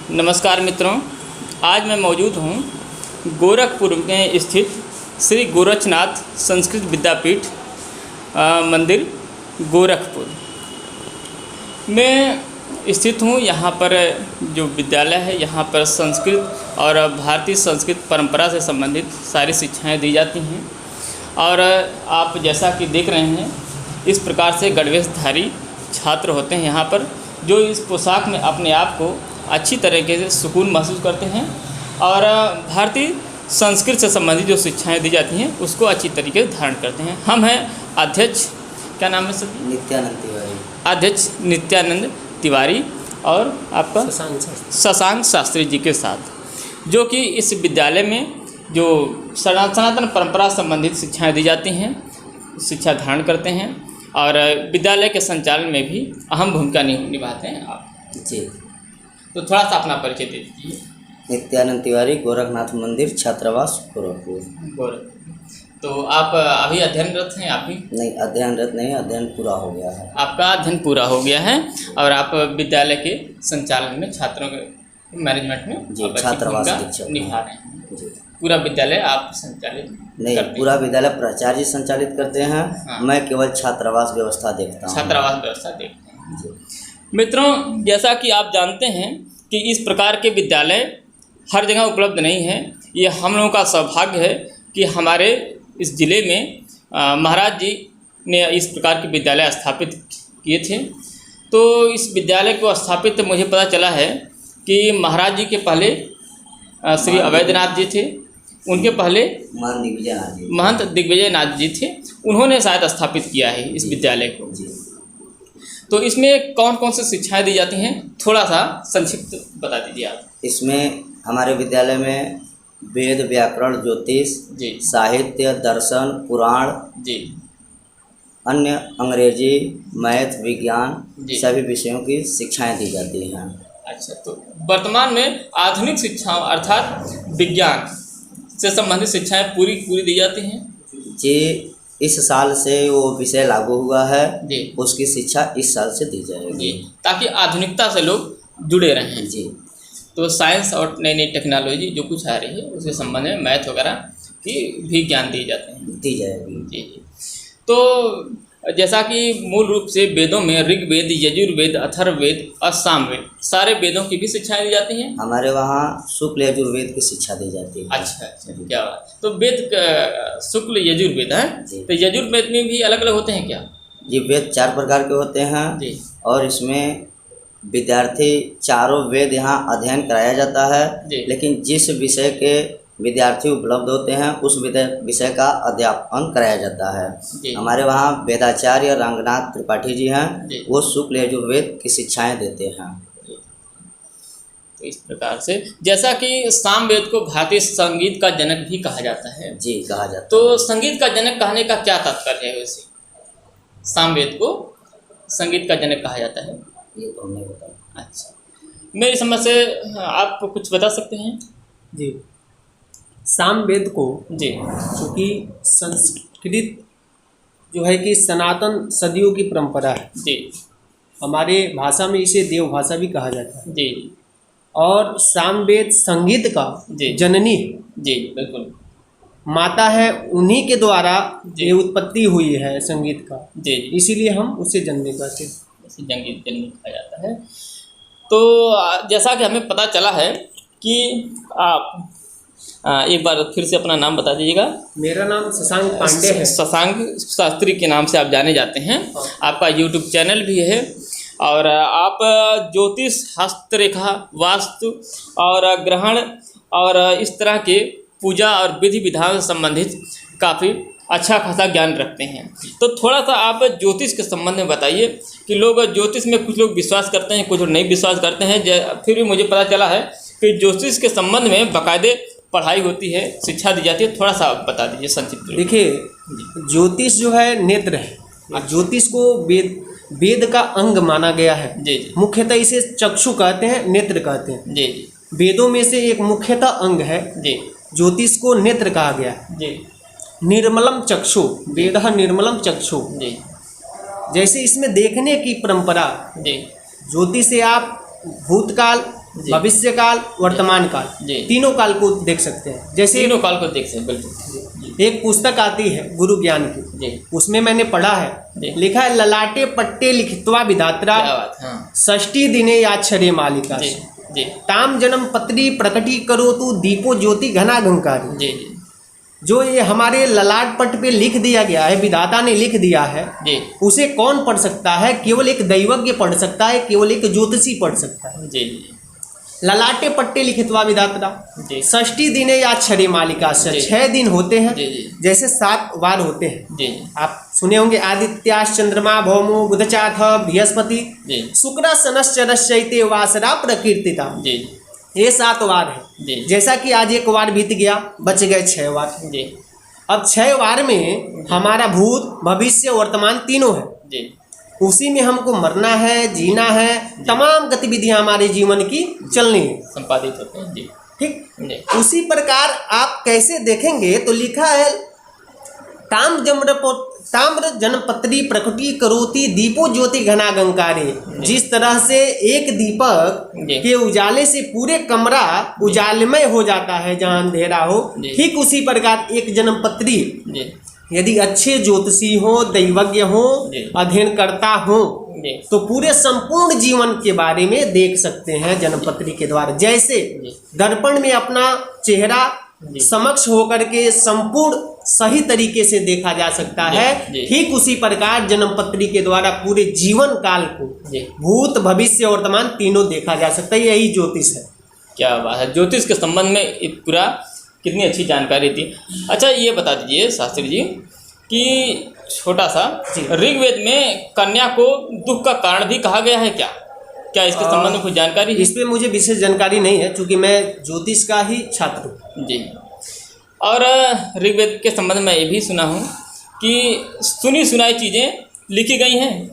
नमस्कार मित्रों, आज मैं मौजूद हूँ गोरखपुर में स्थित श्री गोरक्षनाथ संस्कृत विद्यापीठ मंदिर गोरखपुर में स्थित हूँ। यहाँ पर जो विद्यालय है, यहाँ पर संस्कृत और भारतीय संस्कृत परंपरा से संबंधित सारी शिक्षाएं दी जाती हैं। और आप जैसा कि देख रहे हैं, इस प्रकार से गणवेशधारी छात्र होते हैं यहाँ पर, जो इस पोशाक में अपने आप को अच्छी तरीके से सुकून महसूस करते हैं और भारतीय संस्कृत से संबंधित जो शिक्षाएं दी जाती हैं उसको अच्छी तरीके से धारण करते हैं। हम हैं अध्यक्ष, क्या नाम है सर? नित्यानंद तिवारी। अध्यक्ष नित्यानंद तिवारी और आपका शशांक शास्त्री जी के साथ, जो कि इस विद्यालय में जो सनातन परंपरा संबंधित शिक्षाएं दी जाती हैं, शिक्षा धारण करते हैं और विद्यालय के संचालन में भी अहम भूमिका निभाते हैं आप जी। तो थोड़ा सा अपना परिचय दे दीजिए। नित्यानंद तिवारी, गोरखनाथ मंदिर, छात्रावास, गोरखपुर। तो आप अभी अध्ययनरत हैं? आप ही नहीं, अध्ययनरत नहीं, अध्ययन पूरा हो गया है। आपका अध्ययन पूरा हो गया है और आप विद्यालय के संचालन में, छात्रों के मैनेजमेंट में जी, छात्रावास शिक्षक निभा रहे हैं जी। पूरा विद्यालय आप संचालित नहीं, पूरा विद्यालय प्राचार्य जी संचालित करते हैं। हाँ। मैं केवल छात्रावास व्यवस्था देखता हूँ। छात्रावास व्यवस्था देखते हैं जी। मित्रों, जैसा कि आप जानते हैं कि इस प्रकार के विद्यालय हर जगह उपलब्ध नहीं है। ये हम लोगों का सौभाग्य है कि हमारे इस ज़िले में महाराज जी ने इस प्रकार के विद्यालय स्थापित किए थे। तो इस विद्यालय को स्थापित मुझे पता चला है कि महाराज जी के पहले श्री अवैधनाथ जी थे, उनके पहले महंत दिग्विजय नाथ जी थे, उन्होंने शायद स्थापित किया है इस विद्यालय को। तो इसमें कौन कौन सी शिक्षाएं दी जाती हैं, थोड़ा सा संक्षिप्त बता दीजिए आप। इसमें हमारे विद्यालय में वेद, व्याकरण, ज्योतिष जी, साहित्य, दर्शन, पुराण जी, अन्य अंग्रेजी, मैथ, विज्ञान सभी विषयों की शिक्षाएं दी जाती हैं। अच्छा, तो वर्तमान में आधुनिक शिक्षा अर्थात विज्ञान से संबंधित शिक्षाएं पूरी दी जाती हैं जी। इस साल से वो विषय लागू हुआ है जी, उसकी शिक्षा इस साल से दी जाएगी जी, ताकि आधुनिकता से लोग जुड़े रहें जी। तो साइंस और नई नई टेक्नोलॉजी जो कुछ आ रही है उसके संबंध में मैथ वगैरह की भी ज्ञान दिए जाते हैं, दी जाएगी जी जी। तो जैसा कि मूल रूप से वेदों में ऋग्वेद, यजुर्वेद, अथर्ववेद और सामवेद, सारे वेदों की भी शिक्षाएं दी जाती हैं। हमारे वहाँ शुक्ल यजुर्वेद की शिक्षा दी जाती है। अच्छा, क्या बात। तो वेद शुक्ल यजुर्वेद है, तो यजुर्वेद में भी अलग अलग होते हैं क्या? जी, वेद 4 प्रकार के होते हैं जी। और इसमें विद्यार्थी चारों वेद यहाँ अध्ययन कराया जाता है, लेकिन जिस विषय के विद्यार्थी उपलब्ध होते हैं उस विषय का अध्यापन कराया जाता है। हमारे वहाँ वेदाचार्य रंगनाथ त्रिपाठी जी हैं, वो शुक्ल यजुर्वेद की शिक्षाएं देते हैं। तो इस प्रकार से, जैसा कि सामवेद को भारतीय संगीत का जनक भी कहा जाता है जी, कहा जाता है। तो संगीत का जनक कहने का क्या तात्पर्य है? वैसे सामवेद को संगीत का जनक कहा जाता है, ये तो नहीं पता। अच्छा, मेरी समझ से आप कुछ बता सकते हैं जी। सामवेद को जी, चूँकि संस्कृत जो है कि सनातन सदियों की परंपरा है जी, हमारे भाषा में इसे देव भाषा भी कहा जाता है जी। और सामवेद संगीत का जननी जी, बिल्कुल माता है, उन्हीं के द्वारा ये उत्पत्ति हुई है संगीत का जी, इसीलिए हम उसे जननी कहते हैं, संगीत जननी कहा जाता है। तो जैसा कि हमें पता चला है कि आप एक बार फिर से अपना नाम बता दीजिएगा। मेरा नाम शशांक पांडे है। शशांक शास्त्री के नाम से आप जाने जाते हैं। आपका यूट्यूब चैनल भी है और आप ज्योतिष, हस्तरेखा, वास्तु और ग्रहण और इस तरह के पूजा और विधि विधान से संबंधित काफ़ी अच्छा खासा ज्ञान रखते हैं। तो थोड़ा सा आप ज्योतिष के संबंध में बताइए कि लोग ज्योतिष में कुछ लोग विश्वास करते हैं, कुछ लोग नहीं विश्वास करते हैं। फिर भी मुझे पता चला है कि ज्योतिष के संबंध में बाकायदे पढ़ाई होती है, शिक्षा दी जाती है, थोड़ा सा बता दीजिए संक्षिप्त। देखिए, ज्योतिष जो है नेत्र है। ज्योतिष को वेद का अंग माना गया है जी जी। मुख्यतः इसे चक्षु कहते हैं, नेत्र कहते हैं जी जी। वेदों में से एक मुख्यतः अंग है जी। ज्योतिष को नेत्र कहा गया जी। निर्मलम चक्षु, वेदः निर्मलम चक्षु जी। जैसे इसमें देखने की परंपरा जी। ज्योतिष से आप भूतकाल भविष्य काल, वर्तमान काल, तीनों काल को देख सकते हैं। जैसे तीनों काल को देख सकते हैं, बिल्कुल। एक पुस्तक आती है गुरु ज्ञान की, उसमें मैंने पढ़ा है, लिखा है ललाटे पट्टे लिखित्वा विधात्रा षष्ठी दिने याक्षरे मालिका ताम जन्म पत्री प्रकटी करो तू दीपो ज्योति घनाघंकारी। जो ये हमारे ललाट पट पे लिख दिया गया है, विधाता ने लिख दिया है, उसे कौन पढ़ सकता है? केवल एक दैवज्ञ पढ़ सकता है, केवल एक ज्योतिषी पढ़ सकता है। ललाटे पट्टे लिखित्वा विधात्रा षष्ठी दिने या क्षरे मालिका से 6 दिन होते हैं, जैसे 7 वार होते हैं। आप सुने होंगे आदित्यास चंद्रमा भौमो बुधचाथ बृहस्पति शुक्र शनश्चरश्चैते वासरा प्रकीर्तिता, ये 7 वार है। जैसा कि आज 1 वार बीत गया, बच गए 6 वार। अब 6 वार में हमारा भूत भविष्य वर्तमान तीनों है, उसी में हमको मरना है, जीना है, तमाम गतिविधियां हमारे जीवन की चलनी है, संपादित होते हैं। ठीक, उसी प्रकार आप कैसे देखेंगे तो लिखा है ताम्र जनपत्री प्रकटी करोति दीपो ज्योति घनागंकारे। जिस तरह से एक दीपक के उजाले से पूरे कमरा उजालमय हो जाता है जहाँ अंधेरा हो, ठीक उसी प्रकार एक जन्मपत्री यदि अच्छे ज्योतिषी हो, दैवज्ञ हो, अध्ययन करता हो, तो पूरे संपूर्ण जीवन के बारे में देख सकते हैं जन्मपत्री के द्वारा। जैसे दर्पण में अपना चेहरा समक्ष होकर के संपूर्ण सही तरीके से देखा जा सकता है, ठीक उसी प्रकार जन्मपत्री के द्वारा पूरे जीवन काल को भूत भविष्य वर्तमान तीनों देखा जा सकता है। यही ज्योतिष है। क्या बात है, ज्योतिष के संबंध में पूरा कितनी अच्छी जानकारी थी। अच्छा, ये बता दीजिए शास्त्री जी कि छोटा सा ऋग्वेद में कन्या को दुख का कारण भी कहा गया है क्या? क्या इसके संबंध में कुछ जानकारी है? इस पे मुझे विशेष जानकारी नहीं है, क्योंकि मैं ज्योतिष का ही छात्र हूँ। जी। और ऋग्वेद के संबंध में ये भी सुना हूँ कि सुनी सुनाई चीज़ें लिखी गई हैं,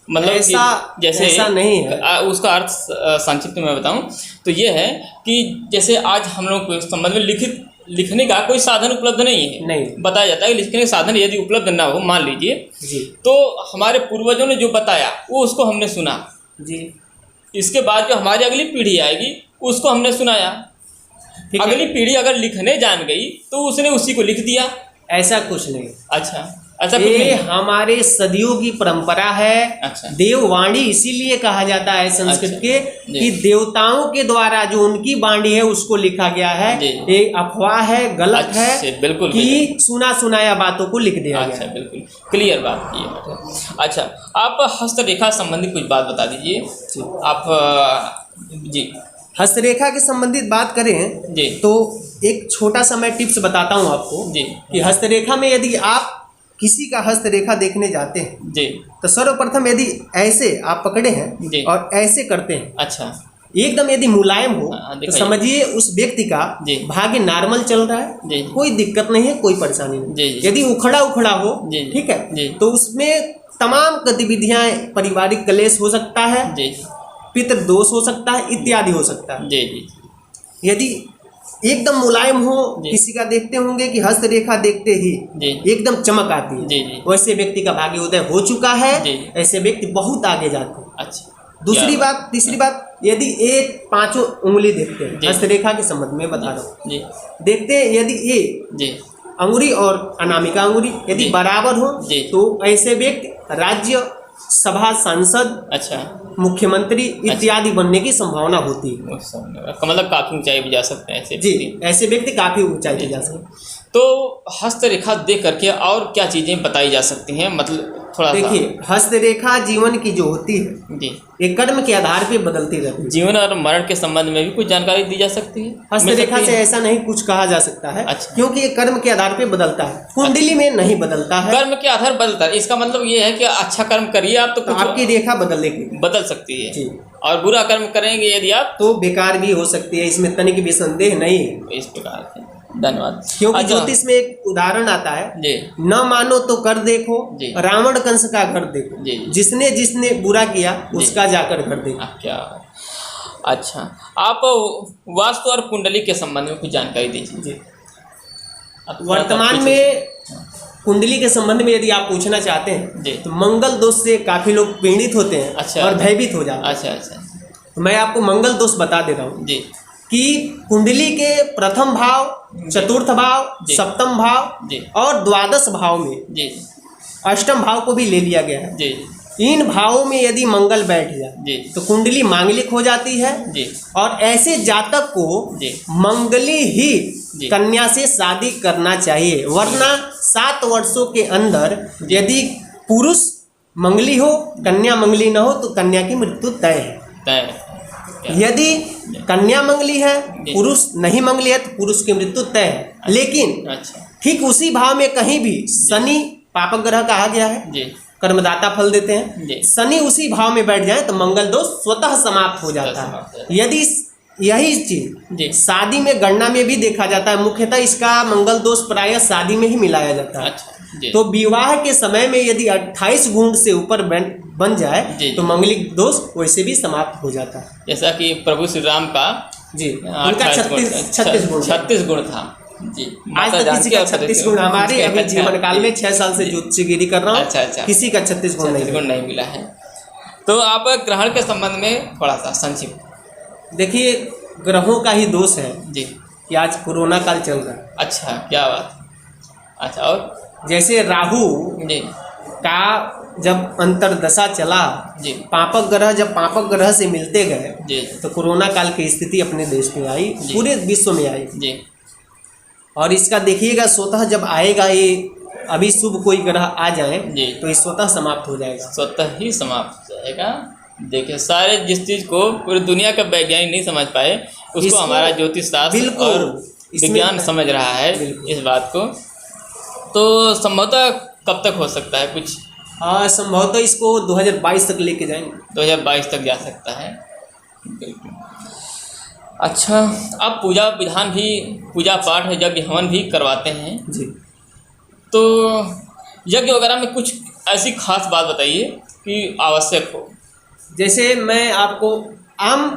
मतलब जैसे ऐसा नहीं है। उसका अर्थ संक्षिप्त में बताऊं तो ये है कि जैसे आज हम लोग को इस संबंध में लिखने का कोई साधन उपलब्ध नहीं है। नहीं बताया जाता है कि लिखने का साधन यदि उपलब्ध ना हो, मान लीजिए जी, तो हमारे पूर्वजों ने जो बताया वो उसको हमने सुना जी। इसके बाद जो हमारी अगली पीढ़ी आएगी उसको हमने सुनाया। अगली पीढ़ी अगर लिखने जान गई तो उसने उसी को लिख दिया। ऐसा कुछ नहीं। अच्छा, ऐसा ये हमारे सदियों की परंपरा है। अच्छा। देववाणी इसीलिए कहा जाता है संस्कृत के कि देवताओं के द्वारा जो उनकी वाणी है उसको लिखा गया है। ये अफवाह है, गलत है, बिल्कुल कि सुना सुनाया बातों को लिख दिया गया। अच्छा, बिल्कुल क्लियर बात की है। अच्छा, आप हस्तरेखा संबंधी कुछ बात बता दीजिए। आप जी हस्तरेखा के संबंधित बात करें जी तो एक छोटा सा मैं टिप्स बताता हूँ आपको जी कि हस्तरेखा में यदि आप किसी का हस्तरेखा देखने जाते हैं जी तो सर्वप्रथम यदि ऐसे आप पकड़े हैं और ऐसे करते हैं, अच्छा, एकदम यदि मुलायम हो तो समझिए उस व्यक्ति का भाग्य नॉर्मल चल रहा है, कोई दिक्कत नहीं है, कोई परेशानी नहीं। यदि उखड़ा उखड़ा हो, ठीक है, तो उसमें तमाम गतिविधियां, पारिवारिक क्लेश हो सकता है, पितृ दोष हो सकता है, इत्यादि हो सकता है। यदि एकदम मुलायम हो, किसी का देखते होंगे कि हस्तरेखा देखते ही एकदम चमक आती है, वैसे व्यक्ति का भाग्य उदय हो चुका है, ऐसे व्यक्ति बहुत आगे जाते हैं। अच्छा। दूसरी बात, तीसरी बात, यदि ये 5 उंगली देखते हैं, हस्तरेखा के संबंध में बता रहा हूँ, देखते हैं यदि ये अंगुरी और अनामिका अंगुरी यदि बराबर हो तो ऐसे व्यक्ति राज्य सभा, सांसद, अच्छा, मुख्यमंत्री इत्यादि बनने की संभावना होती है। मतलब काफी ऊंचाई भी जा सकते हैं ऐसे। जी, ऐसे व्यक्ति काफी ऊंचाई पे जा सकते हैं। तो हस्तरेखा देख करके और क्या चीजें बताई जा सकती हैं, मतलब थोड़ा देखिए, हस्तरेखा जीवन की जो होती है जी, ये कर्म के आधार पे बदलती रहती है। जीवन और मरण के संबंध में भी कुछ जानकारी दी जा सकती है हस्तरेखा से? ऐसा नहीं कुछ कहा जा सकता है। अच्छा। क्योंकि ये कर्म के आधार पे बदलता है, कुंडली में नहीं बदलता है। कर्म के आधार बदलता है, इसका मतलब ये है कि अच्छा कर्म करिए आप तो आपकी रेखा बदल सकती है जी। और बुरा कर्म करेंगे यदि आप तो बेकार भी हो सकती है, इसमें तनिक भी संदेह नहीं है। इस प्रकार से धन्यवाद। क्योंकि ज्योतिष में एक उदाहरण आता है जी, न मानो तो कर देखो, रावण कंस का घर देखो जी। जिसने जिसने बुरा किया उसका जाकर घर देखो। क्या? अच्छा, आप वास्तु और कुंडली के संबंध में कुछ जानकारी दीजिए। वर्तमान में कुंडली के संबंध में यदि आप पूछना चाहते हैं तो मंगल दोष से काफी लोग पीड़ित होते हैं। अच्छा। और भयभीत हो जाते हैं। अच्छा अच्छा। तो मैं आपको मंगल दोष बता दे रहा हूँ जी कि कुंडली के प्रथम भाव, चतुर्थ भाव, सप्तम भाव जी और द्वादश भाव में जी अष्टम भाव को भी ले लिया गया है। जी इन भावों में यदि मंगल बैठ जी जाए तो कुंडली मांगलिक हो जाती है जी और ऐसे जातक को जी मंगली ही जी कन्या से शादी करना चाहिए, वरना 7 वर्षों के अंदर यदि पुरुष मंगली हो, कन्या मंगली न हो तो कन्या की मृत्यु तय है। तय यदि कन्या मंगली है, पुरुष नहीं मंगली है तो पुरुष की मृत्यु तय है। लेकिन अच्छा ठीक उसी भाव में कहीं भी शनि पापक ग्रह कहा गया है, जी कर्मदाता फल देते हैं, जी शनि उसी भाव में बैठ जाए तो मंगल दोष स्वतः समाप्त हो जाता है। यदि यही चीज जी शादी में गणना में भी देखा जाता है, मुख्यतः इसका मंगल दोष प्रायः शादी में ही मिलाया जाता है। अच्छा जी तो विवाह के समय में यदि 28 गुण से ऊपर बन जाए तो मंगलिक दोष वैसे भी समाप्त हो जाता है। जैसा कि प्रभु श्री राम का जी उनका 36 गुण था जी। आज तक किसी का 36 गुण, हमारे अभी जीवन काल में 6 साल से ज्योतिषगिरी कर रहा हूँ, अच्छा किसी का 36 गुण नहीं मिला है। तो आप ग्रहण के संबंध में थोड़ा सा संक्षिप्त। देखिए, ग्रहों का ही दोष है जी कि आज कोरोना काल चल रहा है। अच्छा, क्या बात। अच्छा, और जैसे राहु जी का जब अंतरदशा चला जी, पापक ग्रह जब पापक ग्रह से मिलते गए जी तो कोरोना काल की स्थिति अपने देश में आई, पूरे विश्व में आई। जी और इसका देखिएगा स्वतः जब आएगा, ये अभी शुभ कोई ग्रह आ जाए जी तो ये स्वतः समाप्त हो जाएगा, स्वतः ही समाप्त हो जाएगा। देखिए, सारे जिस चीज़ को पूरी दुनिया का वैज्ञानिक नहीं समझ पाए उसको हमारा ज्योतिष शास्त्र और विज्ञान समझ रहा है इस बात को। तो संभवतः कब तक हो सकता है कुछ? संभवतः इसको 2022 तक लेके जाएंगे, 2022 तक जा सकता है। बिल्कुल। अच्छा, आप पूजा विधान भी, पूजा पाठ यज्ञ हवन भी करवाते हैं जी। तो यज्ञ वगैरह में कुछ ऐसी खास बात बताइए कि आवश्यक हो। जैसे मैं आपको आम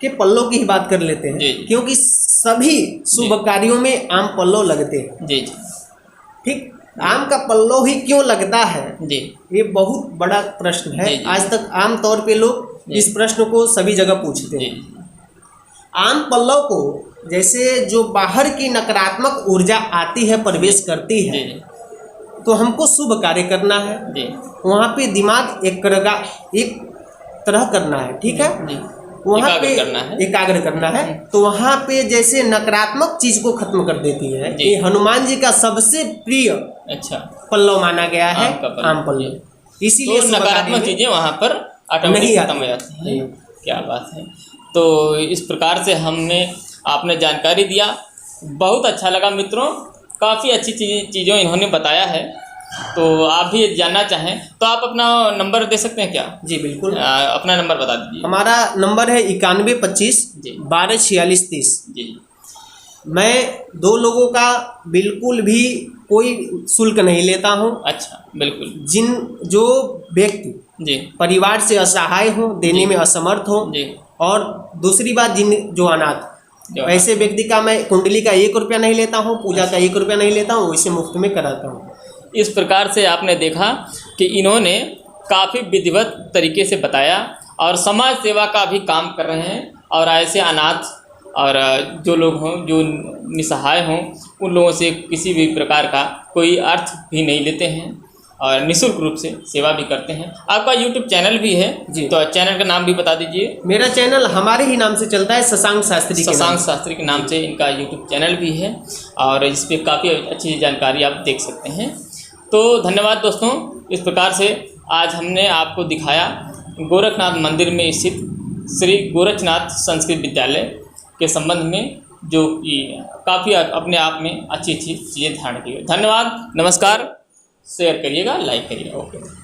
के पल्लों की ही बात कर लेते हैं, क्योंकि सभी शुभ कार्यों में आम पल्लो लगते हैं। जी जी, ठीक। आम का पल्लो ही क्यों लगता है जी, ये बहुत बड़ा प्रश्न है। जी। आज तक आम तौर पे लोग इस प्रश्न को सभी जगह पूछते हैं। आम पल्लव को जैसे जो बाहर की नकारात्मक ऊर्जा आती है, प्रवेश करती है, तो हमको शुभ कार्य करना है, वहाँ पे दिमाग एक तरह करना है, ठीक है, वहाँ पे एकाग्र करना है। तो वहाँ पे जैसे नकारात्मक चीज को खत्म कर देती है। ये हनुमान जी का सबसे प्रिय पल्लव माना गया है आम पल्लव, इसीलिए नकारात्मक चीजें वहाँ पर ऑटोमेटिक खत्म हो जाती है। क्या बात है। तो इस प्रकार से आपने जानकारी दिया, बहुत अच्छा लगा मित्रों, काफ़ी अच्छी चीज़ों इन्होंने बताया है। तो आप भी जानना चाहें तो आप अपना नंबर दे सकते हैं क्या? जी बिल्कुल, अपना नंबर बता दीजिए। हमारा नंबर है 9125 12 46 30 जी। मैं 2 लोगों का बिल्कुल भी कोई शुल्क नहीं लेता हूँ। अच्छा, बिल्कुल। जो व्यक्ति जी परिवार से असहाय हो, देने में असमर्थ हो, और दूसरी बात जो अनाथ, ऐसे व्यक्ति का मैं कुंडली का 1 रुपया नहीं लेता हूँ, पूजा का 1 रुपया नहीं लेता हूँ, इसे मुफ्त में कराता हूँ। इस प्रकार से आपने देखा कि इन्होंने काफ़ी विधिवत तरीके से बताया और समाज सेवा का भी काम कर रहे हैं। और ऐसे अनाथ और जो लोग हों, जो निसहाय हों, उन लोगों से किसी भी प्रकार का कोई अर्थ भी नहीं लेते हैं और निःशुल्क रूप से सेवा भी करते हैं। आपका यूट्यूब चैनल भी है जी, तो चैनल का नाम भी बता दीजिए। मेरा चैनल हमारे ही नाम से चलता है, शशांक शास्त्री के नाम से इनका यूट्यूब चैनल भी है और इस पर काफ़ी अच्छी जानकारी आप देख सकते हैं। तो धन्यवाद दोस्तों। इस प्रकार से आज हमने आपको दिखाया गोरखनाथ मंदिर में स्थित श्री गोरखनाथ संस्कृत विद्यालय के संबंध में, जो कि काफ़ी अपने आप में अच्छी चीज़ें धारण की। धन्यवाद, नमस्कार। शेयर करिएगा, लाइक करिएगा। ओके।